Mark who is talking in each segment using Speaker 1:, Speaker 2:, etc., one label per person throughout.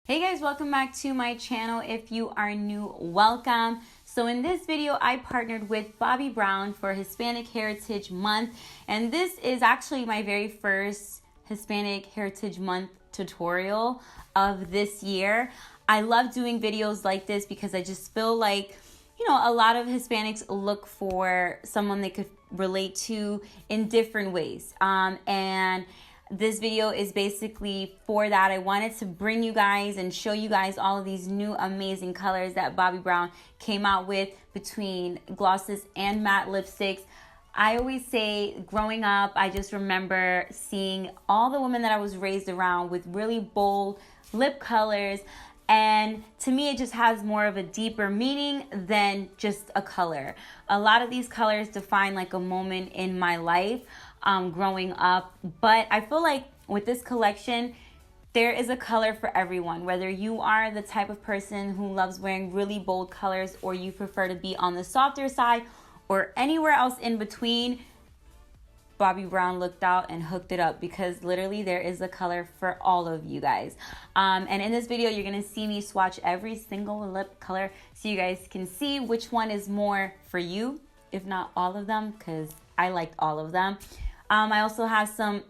Speaker 1: Hey guys, welcome back to my channel. If you are new, welcome. So in this video, I partnered with Bobbi Brown for Hispanic Heritage Month, and this is actually my very first Hispanic Heritage Month tutorial of this year. I love doing videos like this because I just feel like, you know, a lot of Hispanics look for someone they could relate to in different ways. And this video is basically for that. I wanted to bring you guys and show you guys all of these new amazing colors that Bobbi Brown came out with between glosses and matte lipsticks. I always say growing up, I just remember seeing all the women that I was raised around with really bold lip colors. And to me, it just has more of a deeper meaning than just a color. A lot of these colors define like a moment in my life growing up. But I feel like with this collection, there is a color for everyone. Whether you are the type of person who loves wearing really bold colors or you prefer to be on the softer side or anywhere else in between, Bobbi Brown looked out and hooked it up because literally there is a color for all of you guys. And in this video, you're gonna see me swatch every single lip color so you guys can see which one is more for you, if not all of them, because I liked all of them. I also have some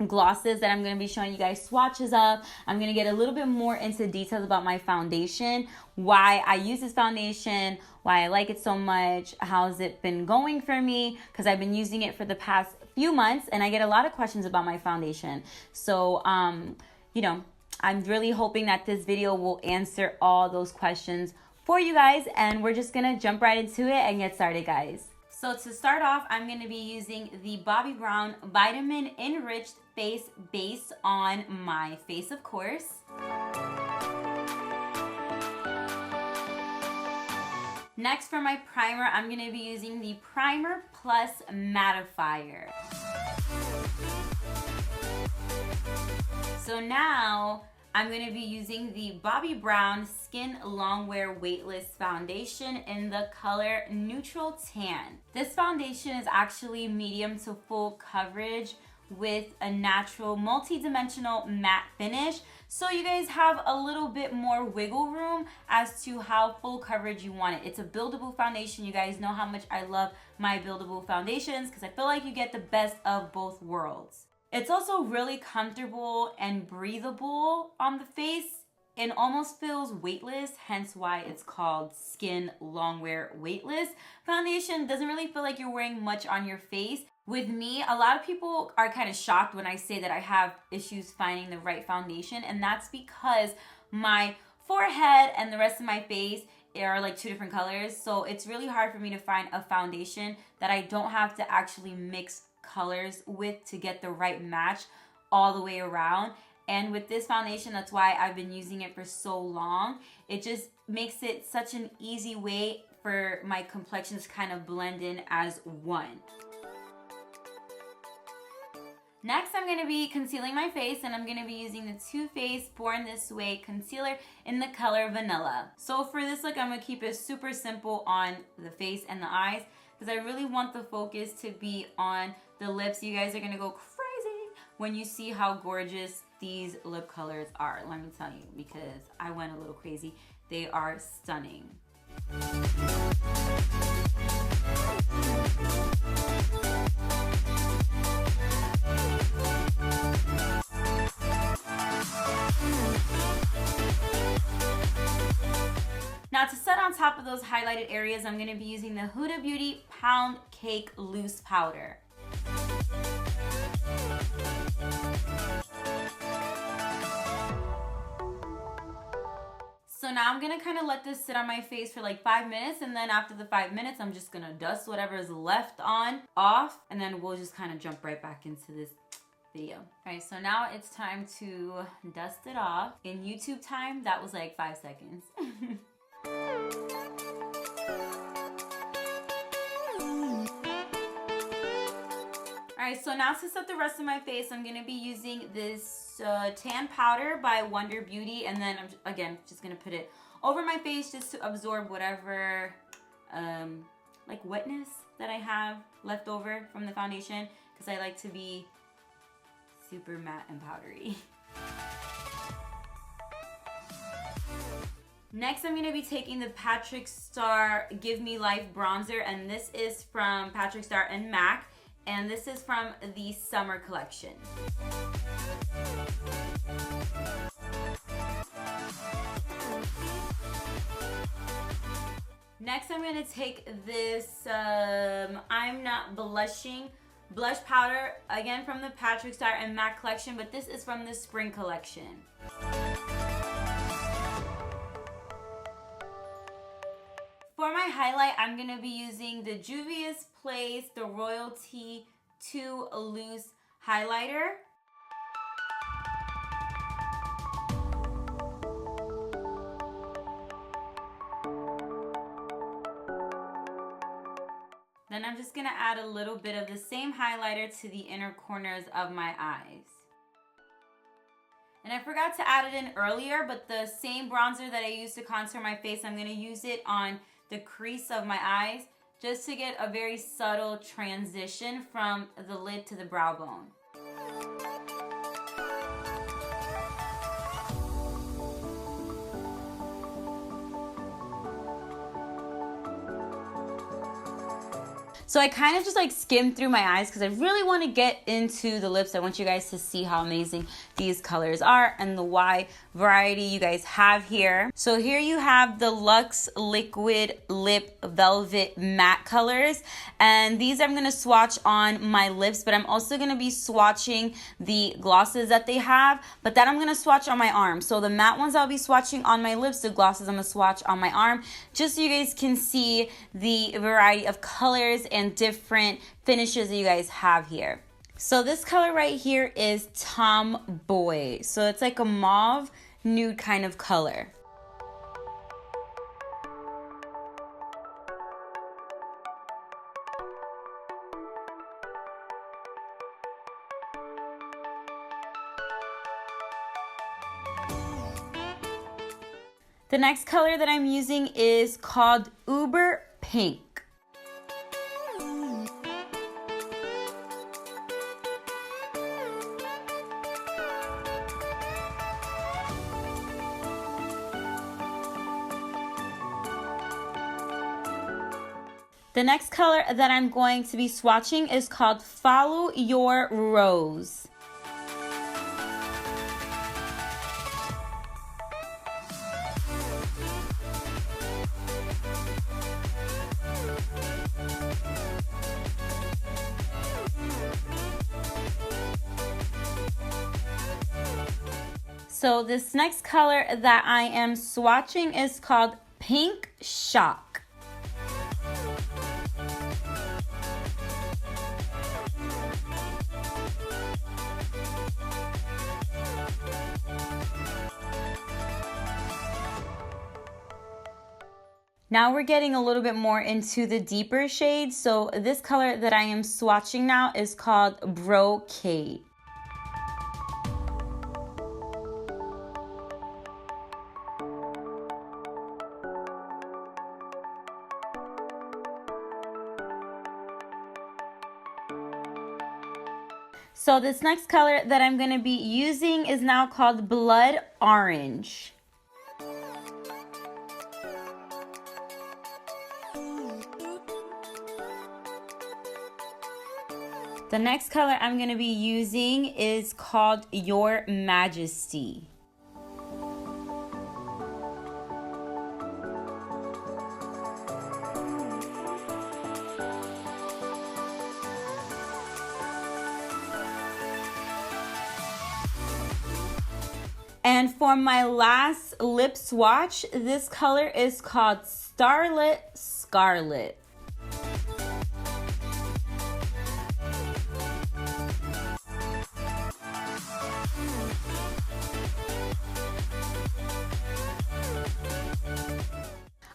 Speaker 1: glosses that I'm going to be showing you guys swatches of. I'm going to get a little bit more into details about my foundation, why I use this foundation, why I like it so much, how's it been going for me, because I've been using it for the past few months and I get a lot of questions about my foundation. So, you know, I'm really hoping that this video will answer all those questions for you guys, and we're just going to jump right into it and get started, guys. So to start off, I'm going to be using the Bobbi Brown Vitamin Enriched Face Base on my face, of course. Next, for my primer, I'm going to be using the Primer Plus Mattifier. So now, I'm going to be using the Bobbi Brown Skin Longwear Weightless Foundation in the color Neutral Tan. This foundation is actually medium to full coverage with a natural multi-dimensional matte finish. So you guys have a little bit more wiggle room as to how full coverage you want it. It's a buildable foundation. You guys know how much I love my buildable foundations because I feel like you get the best of both worlds. It's also really comfortable and breathable on the face and almost feels weightless, hence why it's called Skin Longwear Weightless Foundation. Doesn't really feel like you're wearing much on your face. With me, a lot of people are kind of shocked when I say that I have issues finding the right foundation, and that's because my forehead and the rest of my face are like two different colors. So it's really hard for me to find a foundation that I don't have to actually mix colors with to get the right match all the way around. And with this foundation, that's why I've been using it for so long. It just makes it such an easy way for my complexions to kind of blend in as one. Next, I'm going to be concealing my face, and I'm going to be using the Too Faced Born This Way concealer in the color Vanilla. So for this look, I'm going to keep it super simple on the face and the eyes because I really want the focus to be on the lips. You guys are going to go crazy when you see how gorgeous these lip colors are. Let me tell you, because I went a little crazy. They are stunning. Now to set on top of those highlighted areas, I'm going to be using the Huda Beauty Pound Cake Loose Powder. So now I'm going to kind of let this sit on my face for like 5 minutes, and then after the 5 minutes, I'm just going to dust whatever is left on off, and then we'll just kind of jump right back into this video. All right, so now it's time to dust it off. In YouTube time, that was like 5 seconds. Alright, so now to set the rest of my face, I'm going to be using this tan powder by Wonder Beauty, and then I'm, again, just going to put it over my face just to absorb whatever like wetness that I have left over from the foundation, because I like to be super matte and powdery. Next, I'm going to be taking the Patrickstarrr Give Me Life bronzer, and this is from Patrickstarrr and MAC, and this is from the summer collection. Next, I'm going to take this I'm Not Blushing blush powder, again from the Patrickstarrr and MAC collection, but this is from the spring collection. For my highlight, I'm going to be using the Juvia's Place, the Royalty 2 Loose Highlighter. Then I'm just going to add a little bit of the same highlighter to the inner corners of my eyes. And I forgot to add it in earlier, but the same bronzer that I used to contour my face, I'm going to use it on the crease of my eyes just to get a very subtle transition from the lid to the brow bone. So I kind of just like skimmed through my eyes because I really want to get into the lips. I want you guys to see how amazing these colors are and the wide variety you guys have here. So here you have the Luxe Liquid Lip Velvet Matte colors. And these I'm going to swatch on my lips, but I'm also going to be swatching the glosses that they have. But that I'm going to swatch on my arm. So the matte ones I'll be swatching on my lips. The glosses I'm going to swatch on my arm. Just so you guys can see the variety of colors and different finishes that you guys have here. So this color right here is Tomboy. So it's like a mauve nude kind of color. The next color that I'm using is called Uber Pink. The next color that I'm going to be swatching is called Follow Your Rose. So this next color that I am swatching is called Pink Shock. Now we're getting a little bit more into the deeper shades. So this color that I am swatching now is called Brocade. So this next color that I'm going to be using is now called Blood Orange. The next color I'm going to be using is called Your Majesty. And for my last lip swatch, this color is called Starlet Scarlet.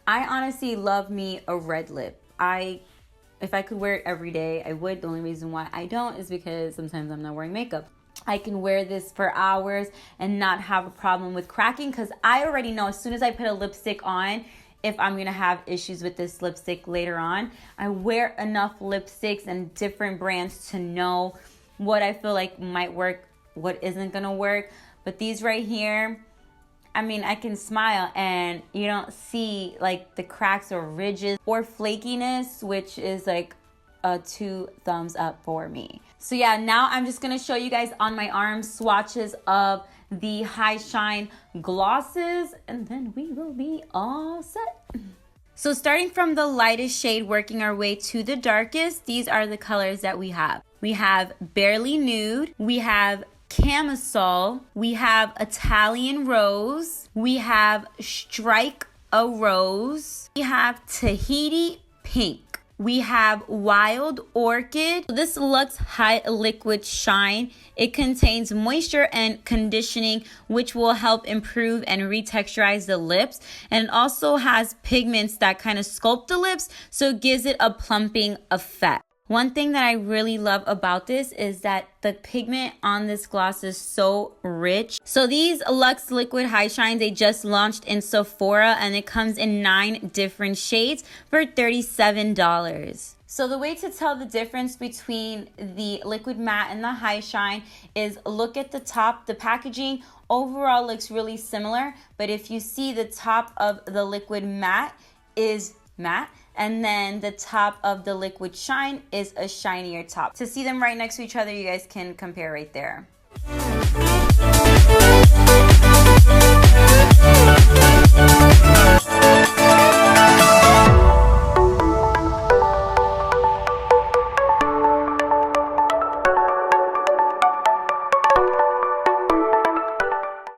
Speaker 1: I honestly love me a red lip. If I could wear it every day, I would. The only reason why I don't is because sometimes I'm not wearing makeup. I can wear this for hours and not have a problem with cracking because I already know as soon as I put a lipstick on, if I'm going to have issues with this lipstick later on. I wear enough lipsticks and different brands to know what I feel like might work, what isn't going to work. But these right here, I mean, I can smile and you don't see like the cracks or ridges or flakiness, which is like a 2 thumbs up for me. So yeah, now I'm just gonna show you guys on my arm swatches of the High Shine glosses, and then we will be all set. So starting from the lightest shade, working our way to the darkest, these are the colors that we have. We have Barely Nude, we have Camisole, we have Italian Rose, we have Strike a Rose, we have Tahiti Pink, we have Wild Orchid. This Luxe High Liquid Shine. It contains moisture and conditioning, which will help improve and retexturize the lips. And it also has pigments that kind of sculpt the lips, so it gives it a plumping effect. One thing that I really love about this is that the pigment on this gloss is so rich. So these Luxe Liquid High Shine, they just launched in Sephora, and it comes in 9 different shades for $37. So the way to tell the difference between the liquid matte and the High Shine is look at the top. The packaging overall looks really similar, but if you see the top of the liquid matte is matte, and then the top of the liquid shine is a shinier top. To see them right next to each other, you guys can compare right there.